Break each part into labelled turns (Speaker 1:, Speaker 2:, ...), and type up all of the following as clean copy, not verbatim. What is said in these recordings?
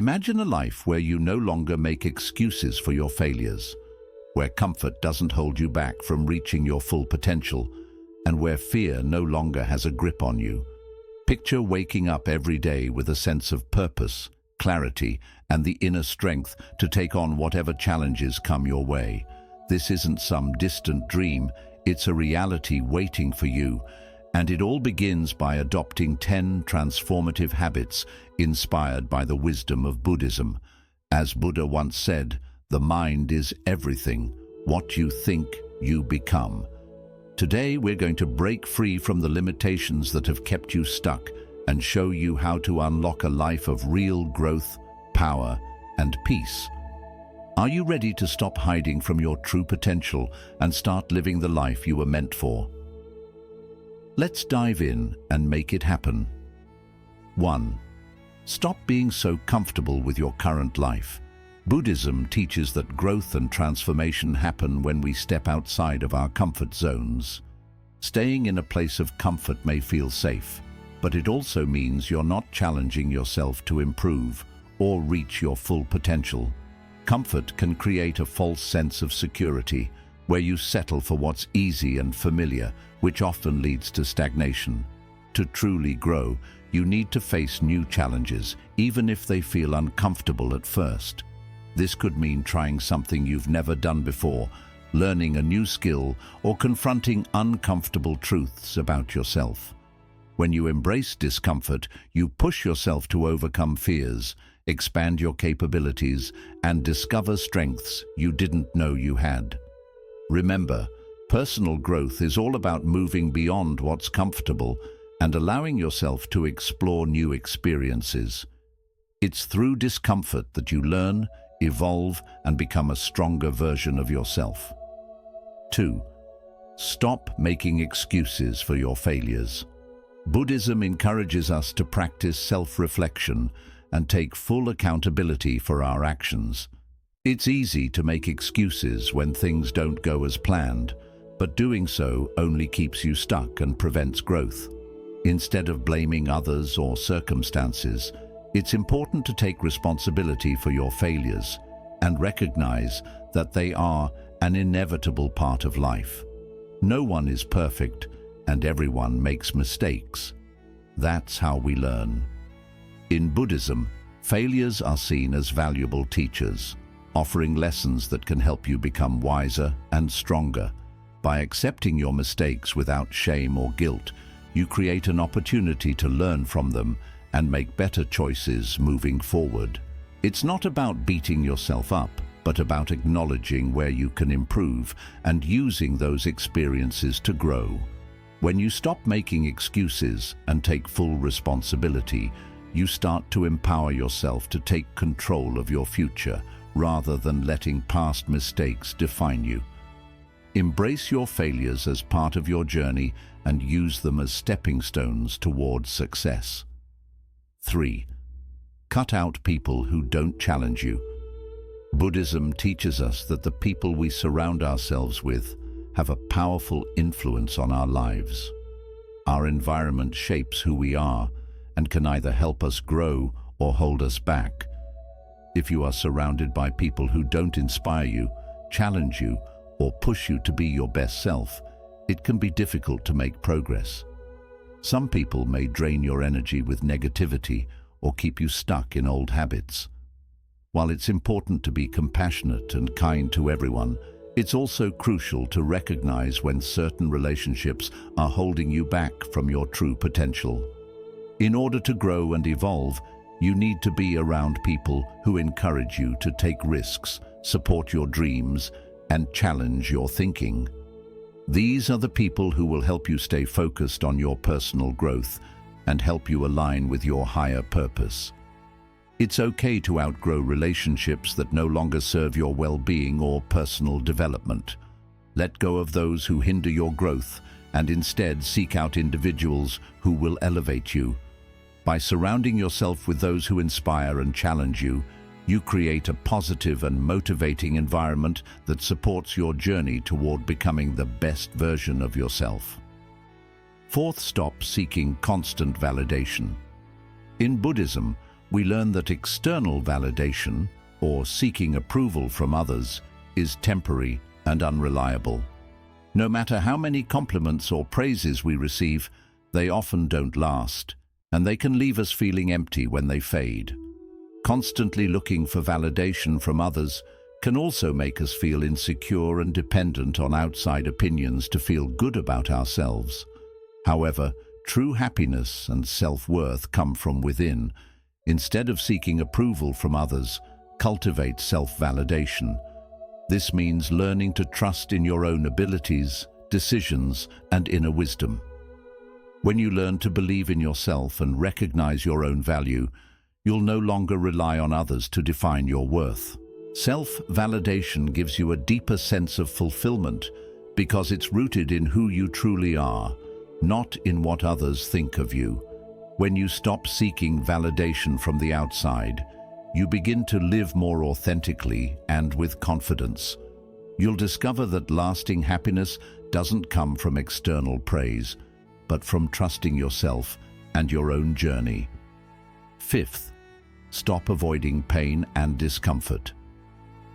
Speaker 1: Imagine a life where you no longer make excuses for your failures, where comfort doesn't hold you back from reaching your full potential, and where fear no longer has a grip on you. Picture waking up every day with a sense of purpose, clarity, and the inner strength to take on whatever challenges come your way. This isn't some distant dream, it's a reality waiting for you, and it all begins by adopting 10 transformative habits inspired by the wisdom of Buddhism. As Buddha once said, the mind is everything. What you think, you become. Today we're going to break free from the limitations that have kept you stuck and show you how to unlock a life of real growth, power, and peace. Are you ready to stop hiding from your true potential and start living the life you were meant for? Let's dive in and make it happen. 1. Stop being so comfortable with your current life. Buddhism teaches that growth and transformation happen when we step outside of our comfort zones. Staying in a place of comfort may feel safe, but it also means you're not challenging yourself to improve or reach your full potential. Comfort can create a false sense of security, where you settle for what's easy and familiar, which often leads to stagnation. To truly grow, you need to face new challenges, even if they feel uncomfortable at first. This could mean trying something you've never done before, learning a new skill, or confronting uncomfortable truths about yourself. When you embrace discomfort, you push yourself to overcome fears, expand your capabilities, and discover strengths you didn't know you had. Remember, personal growth is all about moving beyond what's comfortable and allowing yourself to explore new experiences. It's through discomfort that you learn, evolve, and become a stronger version of yourself. 2. Stop making excuses for your failures. Buddhism encourages us to practice self-reflection and take full accountability for our actions. It's easy to make excuses when things don't go as planned, but doing so only keeps you stuck and prevents growth. Instead of blaming others or circumstances, it's important to take responsibility for your failures and recognize that they are an inevitable part of life. No one is perfect, and everyone makes mistakes. That's how we learn. In Buddhism, failures are seen as valuable teachers, offering lessons that can help you become wiser and stronger. By accepting your mistakes without shame or guilt, you create an opportunity to learn from them and make better choices moving forward. It's not about beating yourself up, but about acknowledging where you can improve and using those experiences to grow. When you stop making excuses and take full responsibility, you start to empower yourself to take control of your future rather than letting past mistakes define you. Embrace your failures as part of your journey and use them as stepping stones towards success. 3. Cut out people who don't challenge you. Buddhism teaches us that the people we surround ourselves with have a powerful influence on our lives. Our environment shapes who we are and can either help us grow or hold us back. If you are surrounded by people who don't inspire you, challenge you, or push you to be your best self, it can be difficult to make progress. Some people may drain your energy with negativity or keep you stuck in old habits. While it's important to be compassionate and kind to everyone, it's also crucial to recognize when certain relationships are holding you back from your true potential. In order to grow and evolve, you need to be around people who encourage you to take risks, support your dreams, and challenge your thinking. These are the people who will help you stay focused on your personal growth and help you align with your higher purpose. It's okay to outgrow relationships that no longer serve your well-being or personal development. Let go of those who hinder your growth and instead seek out individuals who will elevate you. By surrounding yourself with those who inspire and challenge you, you create a positive and motivating environment that supports your journey toward becoming the best version of yourself. 4. Stop seeking constant validation. In Buddhism, we learn that external validation, or seeking approval from others, is temporary and unreliable. No matter how many compliments or praises we receive, they often don't last, and they can leave us feeling empty when they fade. Constantly looking for validation from others can also make us feel insecure and dependent on outside opinions to feel good about ourselves. However, true happiness and self-worth come from within. Instead of seeking approval from others, cultivate self-validation. This means learning to trust in your own abilities, decisions, and inner wisdom. When you learn to believe in yourself and recognize your own value, you'll no longer rely on others to define your worth. Self-validation gives you a deeper sense of fulfillment because it's rooted in who you truly are, not in what others think of you. When you stop seeking validation from the outside, you begin to live more authentically and with confidence. You'll discover that lasting happiness doesn't come from external praise, but from trusting yourself and your own journey. Fifth, stop avoiding pain and discomfort.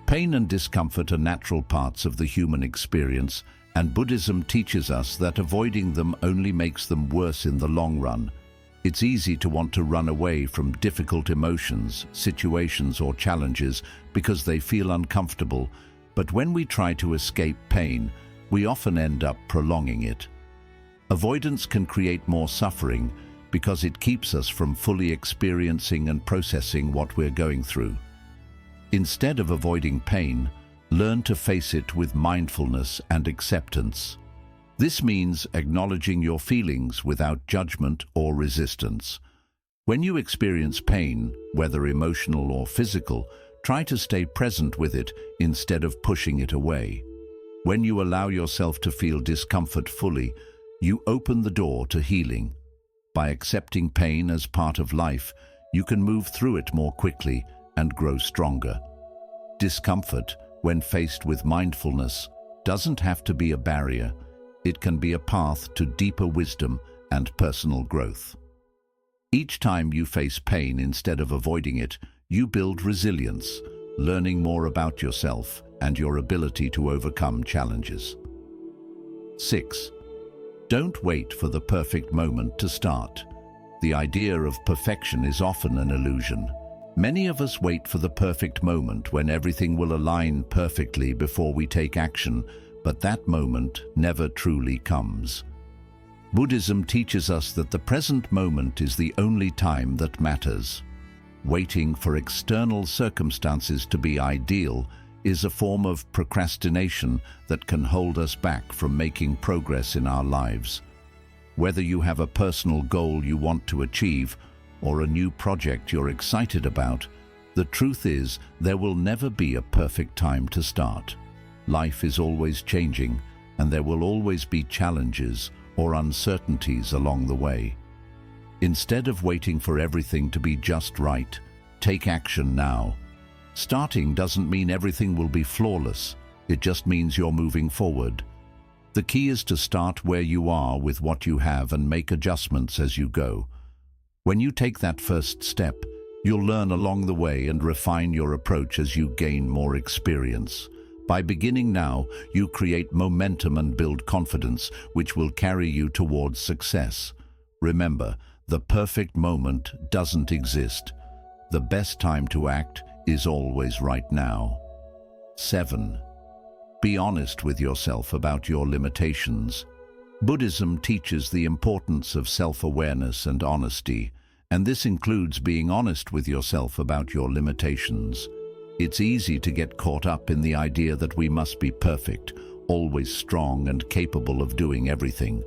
Speaker 1: Pain and discomfort are natural parts of the human experience, and Buddhism teaches us that avoiding them only makes them worse in the long run. It's easy to want to run away from difficult emotions, situations, or challenges because they feel uncomfortable, but when we try to escape pain, we often end up prolonging it. Avoidance can create more suffering because it keeps us from fully experiencing and processing what we're going through. Instead of avoiding pain, learn to face it with mindfulness and acceptance. This means acknowledging your feelings without judgment or resistance. When you experience pain, whether emotional or physical, try to stay present with it instead of pushing it away. When you allow yourself to feel discomfort fully, you open the door to healing. By accepting pain as part of life, you can move through it more quickly and grow stronger. Discomfort, when faced with mindfulness, doesn't have to be a barrier. It can be a path to deeper wisdom and personal growth. Each time you face pain instead of avoiding it, you build resilience, learning more about yourself and your ability to overcome challenges. 6. Don't wait for the perfect moment to start. The idea of perfection is often an illusion. Many of us wait for the perfect moment when everything will align perfectly before we take action, but that moment never truly comes. Buddhism teaches us that the present moment is the only time that matters. Waiting for external circumstances to be ideal is a form of procrastination that can hold us back from making progress in our lives. Whether you have a personal goal you want to achieve or a new project you're excited about, the truth is there will never be a perfect time to start. Life is always changing, and there will always be challenges or uncertainties along the way. Instead of waiting for everything to be just right, take action now. Starting doesn't mean everything will be flawless. It just means you're moving forward. The key is to start where you are with what you have and make adjustments as you go. When you take that first step, you'll learn along the way and refine your approach as you gain more experience. By beginning now, you create momentum and build confidence, which will carry you towards success. Remember, the perfect moment doesn't exist. The best time to act is always right now. 7. Be honest with yourself about your limitations. Buddhism teaches the importance of self-awareness and honesty, and this includes being honest with yourself about your limitations. It's easy to get caught up in the idea that we must be perfect, always strong and capable of doing everything.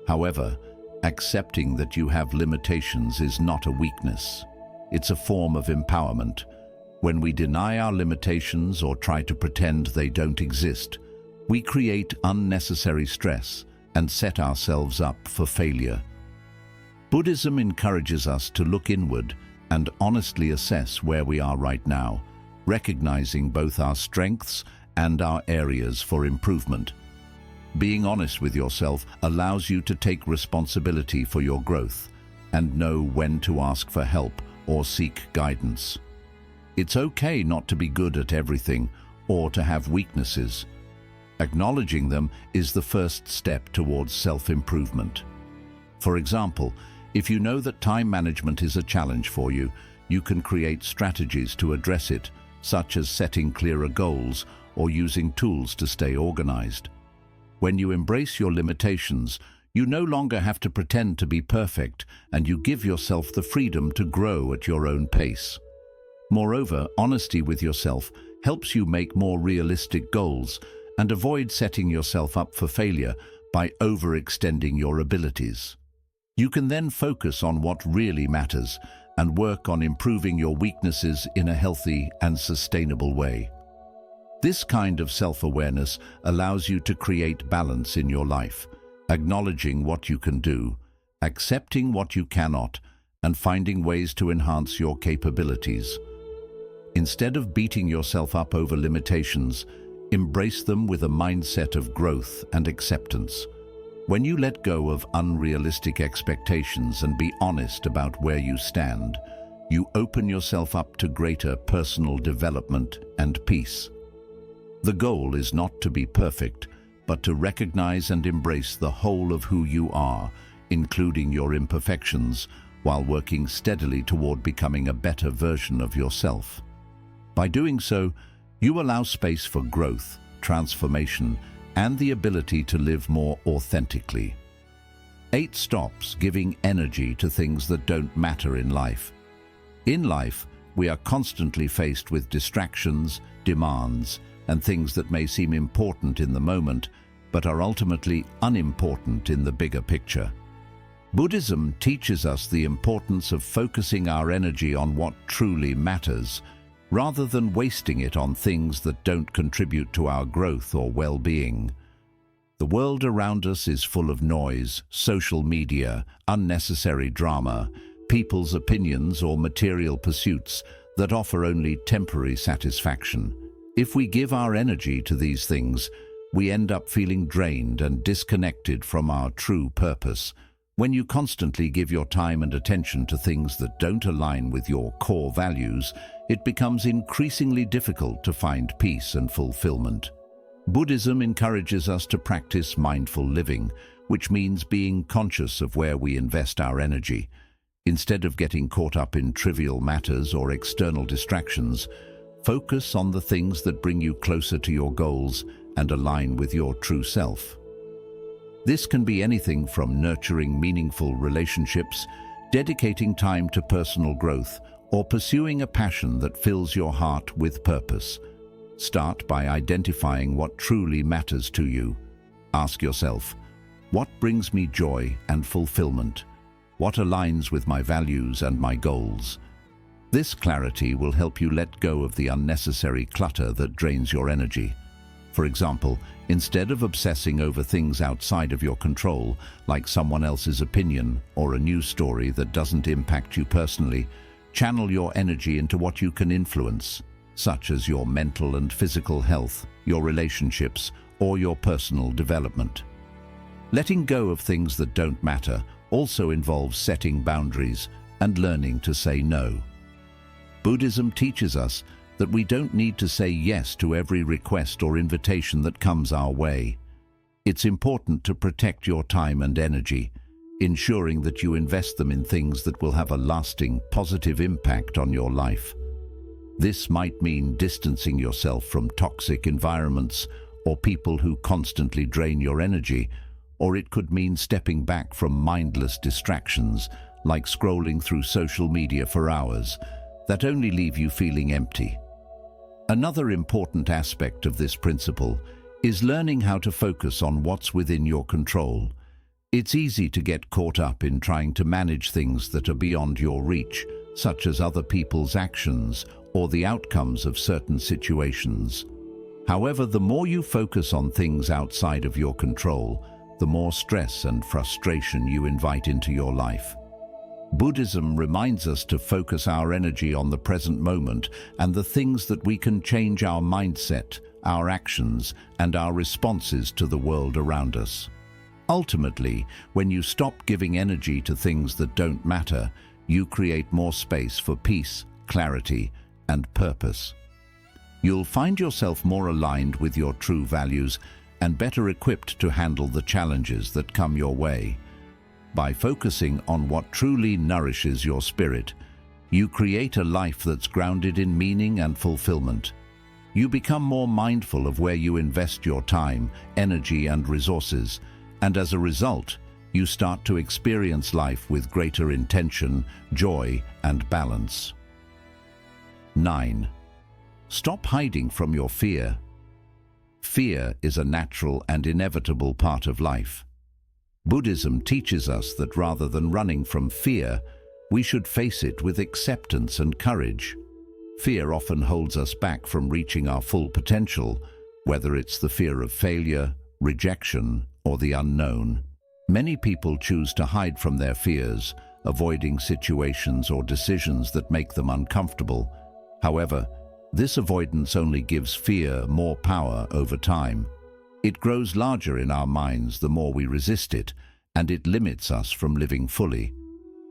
Speaker 1: However, accepting that you have limitations is not a weakness. It's a form of empowerment. When we deny our limitations or try to pretend they don't exist, we create unnecessary stress and set ourselves up for failure. Buddhism encourages us to look inward and honestly assess where we are right now, recognizing both our strengths and our areas for improvement. Being honest with yourself allows you to take responsibility for your growth and know when to ask for help or seek guidance. It's okay not to be good at everything or to have weaknesses. Acknowledging them is the first step towards self-improvement. For example, if you know that time management is a challenge for you, you can create strategies to address it, such as setting clearer goals or using tools to stay organized. When you embrace your limitations, you no longer have to pretend to be perfect, and you give yourself the freedom to grow at your own pace. Moreover, honesty with yourself helps you make more realistic goals and avoid setting yourself up for failure by overextending your abilities. You can then focus on what really matters and work on improving your weaknesses in a healthy and sustainable way. This kind of self-awareness allows you to create balance in your life, acknowledging what you can do, accepting what you cannot, and finding ways to enhance your capabilities. Instead of beating yourself up over limitations, embrace them with a mindset of growth and acceptance. When you let go of unrealistic expectations and be honest about where you stand, you open yourself up to greater personal development and peace. The goal is not to be perfect, but to recognize and embrace the whole of who you are, including your imperfections, while working steadily toward becoming a better version of yourself. By doing so, you allow space for growth, transformation, and the ability to live more authentically. 8 stops giving energy to things that don't matter in life. In life, we are constantly faced with distractions, demands, and things that may seem important in the moment, but are ultimately unimportant in the bigger picture. Buddhism teaches us the importance of focusing our energy on what truly matters, rather than wasting it on things that don't contribute to our growth or well-being. The world around us is full of noise, social media, unnecessary drama, people's opinions or material pursuits that offer only temporary satisfaction. If we give our energy to these things, we end up feeling drained and disconnected from our true purpose. When you constantly give your time and attention to things that don't align with your core values, it becomes increasingly difficult to find peace and fulfillment. Buddhism encourages us to practice mindful living, which means being conscious of where we invest our energy. Instead of getting caught up in trivial matters or external distractions, focus on the things that bring you closer to your goals and align with your true self. This can be anything from nurturing meaningful relationships, dedicating time to personal growth, or pursuing a passion that fills your heart with purpose. Start by identifying what truly matters to you. Ask yourself, what brings me joy and fulfillment? What aligns with my values and my goals? This clarity will help you let go of the unnecessary clutter that drains your energy. For example, instead of obsessing over things outside of your control, like someone else's opinion or a news story that doesn't impact you personally, channel your energy into what you can influence, such as your mental and physical health, your relationships, or your personal development. Letting go of things that don't matter also involves setting boundaries and learning to say no. Buddhism teaches us that we don't need to say yes to every request or invitation that comes our way. It's important to protect your time and energy, ensuring that you invest them in things that will have a lasting, positive impact on your life. This might mean distancing yourself from toxic environments or people who constantly drain your energy, or it could mean stepping back from mindless distractions like scrolling through social media for hours that only leave you feeling empty. Another important aspect of this principle is learning how to focus on what's within your control. It's easy to get caught up in trying to manage things that are beyond your reach, such as other people's actions or the outcomes of certain situations. However, the more you focus on things outside of your control, the more stress and frustration you invite into your life. Buddhism reminds us to focus our energy on the present moment and the things that we can change our mindset, our actions, and our responses to the world around us. Ultimately, when you stop giving energy to things that don't matter, you create more space for peace, clarity, and purpose. You'll find yourself more aligned with your true values and better equipped to handle the challenges that come your way. By focusing on what truly nourishes your spirit, you create a life that's grounded in meaning and fulfillment. You become more mindful of where you invest your time, energy, and resources, and as a result, you start to experience life with greater intention, joy, and balance. 9. Stop hiding from your fear. Fear is a natural and inevitable part of life. Buddhism teaches us that rather than running from fear, we should face it with acceptance and courage. Fear often holds us back from reaching our full potential, whether it's the fear of failure, rejection, or the unknown. Many people choose to hide from their fears, avoiding situations or decisions that make them uncomfortable. However, this avoidance only gives fear more power over time. It grows larger in our minds the more we resist it, and it limits us from living fully.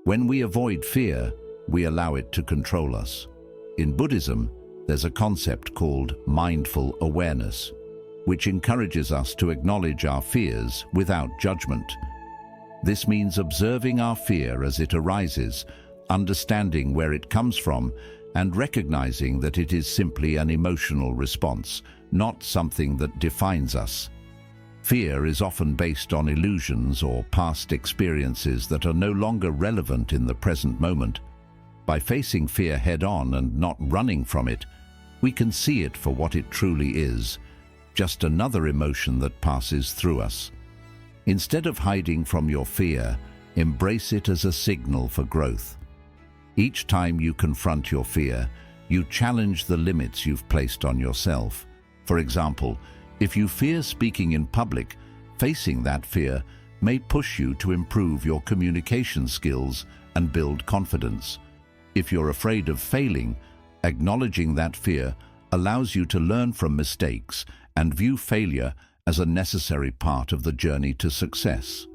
Speaker 1: When we avoid fear, we allow it to control us. In Buddhism, there's a concept called mindful awareness, which encourages us to acknowledge our fears without judgment. This means observing our fear as it arises, understanding where it comes from, and recognizing that it is simply an emotional response, not something that defines us. Fear is often based on illusions or past experiences that are no longer relevant in the present moment. By facing fear head-on and not running from it, we can see it for what it truly is, just another emotion that passes through us. Instead of hiding from your fear, embrace it as a signal for growth. Each time you confront your fear, you challenge the limits you've placed on yourself. For example, if you fear speaking in public, facing that fear may push you to improve your communication skills and build confidence. If you're afraid of failing, acknowledging that fear allows you to learn from mistakes and view failure as a necessary part of the journey to success.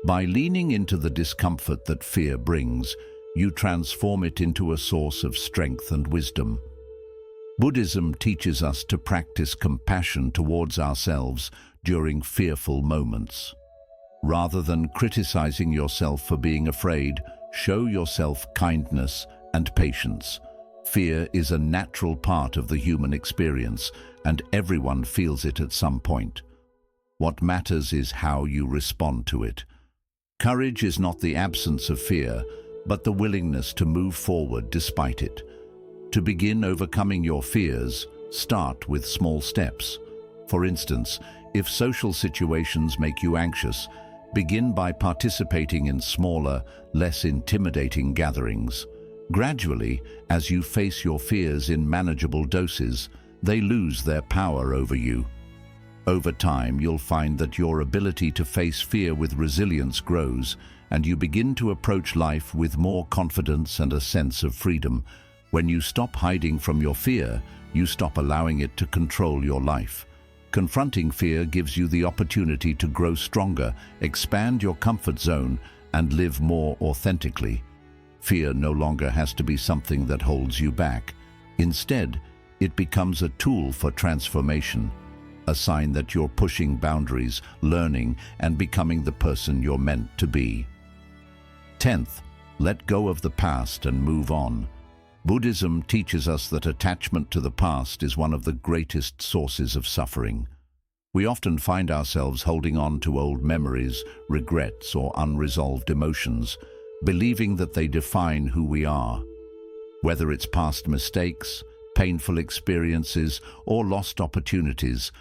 Speaker 1: By leaning into the discomfort that fear brings, you transform it into a source of strength and wisdom. Buddhism teaches us to practice compassion towards ourselves during fearful moments. Rather than criticizing yourself for being afraid, show yourself kindness and patience. Fear is a natural part of the human experience, and everyone feels it at some point. What matters is how you respond to it. Courage is not the absence of fear, but the willingness to move forward despite it. To begin overcoming your fears, start with small steps. For instance, if social situations make you anxious, begin by participating in smaller, less intimidating gatherings. Gradually, as you face your fears in manageable doses, they lose their power over you. Over time, you'll find that your ability to face fear with resilience grows, and you begin to approach life with more confidence and a sense of freedom. When you stop hiding from your fear, you stop allowing it to control your life. Confronting fear gives you the opportunity to grow stronger, expand your comfort zone, and live more authentically. Fear no longer has to be something that holds you back. Instead, it becomes a tool for transformation, a sign that you're pushing boundaries, learning, and becoming the person you're meant to be. 10th, let go of the past and move on. Buddhism teaches us that attachment to the past is one of the greatest sources of suffering. We often find ourselves holding on to old memories, regrets, or unresolved emotions, believing that they define who we are. Whether it's past mistakes, painful experiences, or lost opportunities,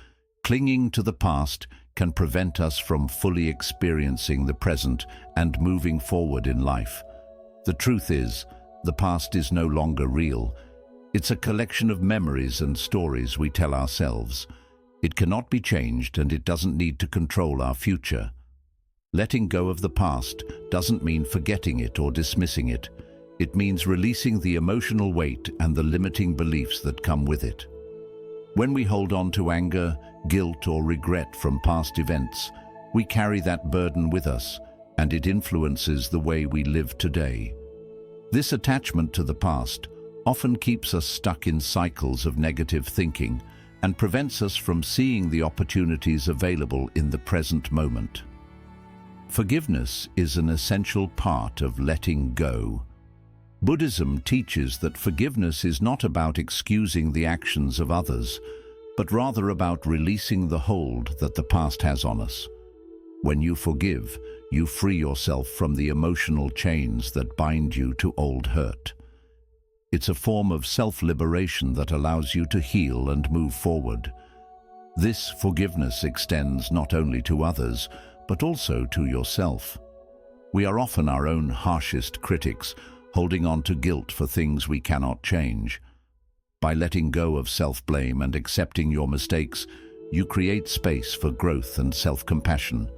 Speaker 1: clinging to the past can prevent us from fully experiencing the present and moving forward in life. The truth is, the past is no longer real. It's a collection of memories and stories we tell ourselves. It cannot be changed, and it doesn't need to control our future. Letting go of the past doesn't mean forgetting it or dismissing it. It means releasing the emotional weight and the limiting beliefs that come with it. When we hold on to anger, guilt, or regret from past events, we carry that burden with us, and it influences the way we live today. This attachment to the past often keeps us stuck in cycles of negative thinking and prevents us from seeing the opportunities available in the present moment. Forgiveness is an essential part of letting go. Buddhism teaches that forgiveness is not about excusing the actions of others, but rather about releasing the hold that the past has on us. When you forgive, you free yourself from the emotional chains that bind you to old hurt. It's a form of self-liberation that allows you to heal and move forward. This forgiveness extends not only to others, but also to yourself. We are often our own harshest critics, holding on to guilt for things we cannot change. By letting go of self-blame and accepting your mistakes, you create space for growth and self-compassion.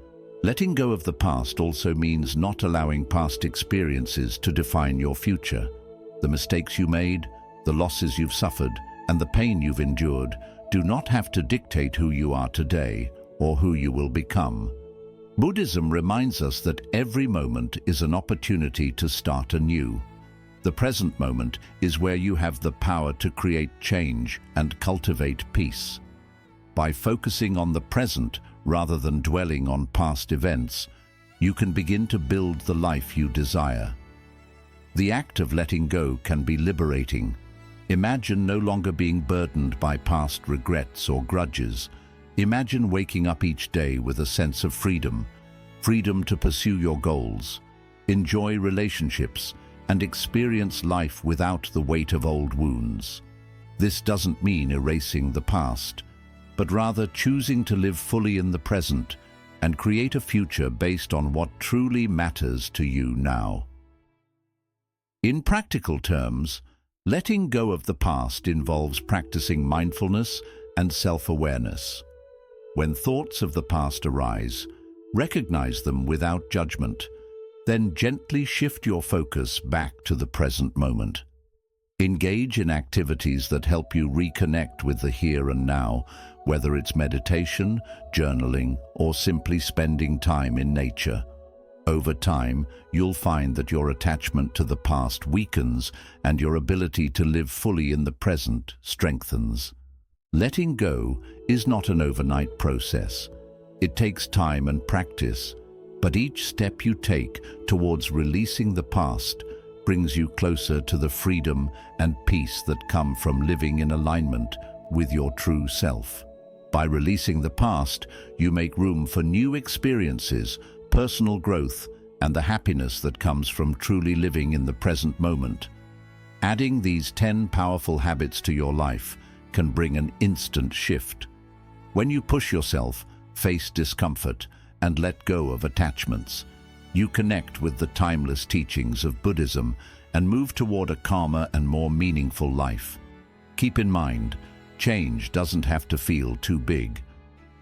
Speaker 1: Letting go of the past also means not allowing past experiences to define your future. The mistakes you made, the losses you've suffered, and the pain you've endured do not have to dictate who you are today or who you will become. Buddhism reminds us that every moment is an opportunity to start anew. The present moment is where you have the power to create change and cultivate peace. By focusing on the present rather than dwelling on past events, you can begin to build the life you desire. The act of letting go can be liberating. Imagine no longer being burdened by past regrets or grudges. Imagine waking up each day with a sense of freedom, freedom to pursue your goals, enjoy relationships, and experience life without the weight of old wounds. This doesn't mean erasing the past, but rather choosing to live fully in the present and create a future based on what truly matters to you now. In practical terms, letting go of the past involves practicing mindfulness and self-awareness. When thoughts of the past arise, recognize them without judgment, then gently shift your focus back to the present moment. Engage in activities that help you reconnect with the here and now, whether it's meditation, journaling, or simply spending time in nature. Over time, you'll find that your attachment to the past weakens and your ability to live fully in the present strengthens. Letting go is not an overnight process. It takes time and practice, but each step you take towards releasing the past brings you closer to the freedom and peace that come from living in alignment with your true self. By releasing the past, you make room for new experiences, personal growth, and the happiness that comes from truly living in the present moment. Adding these 10 powerful habits to your life can bring an instant shift. When you push yourself, face discomfort, and let go of attachments, you connect with the timeless teachings of Buddhism and move toward a calmer and more meaningful life. Keep in mind, change doesn't have to feel too big.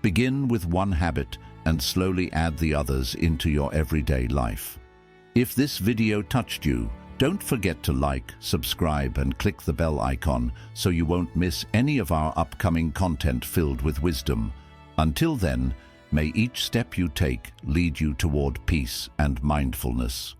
Speaker 1: Begin with one habit and slowly add the others into your everyday life. If this video touched you, don't forget to like, subscribe, and click the bell icon so you won't miss any of our upcoming content filled with wisdom. Until then, may each step you take lead you toward peace and mindfulness.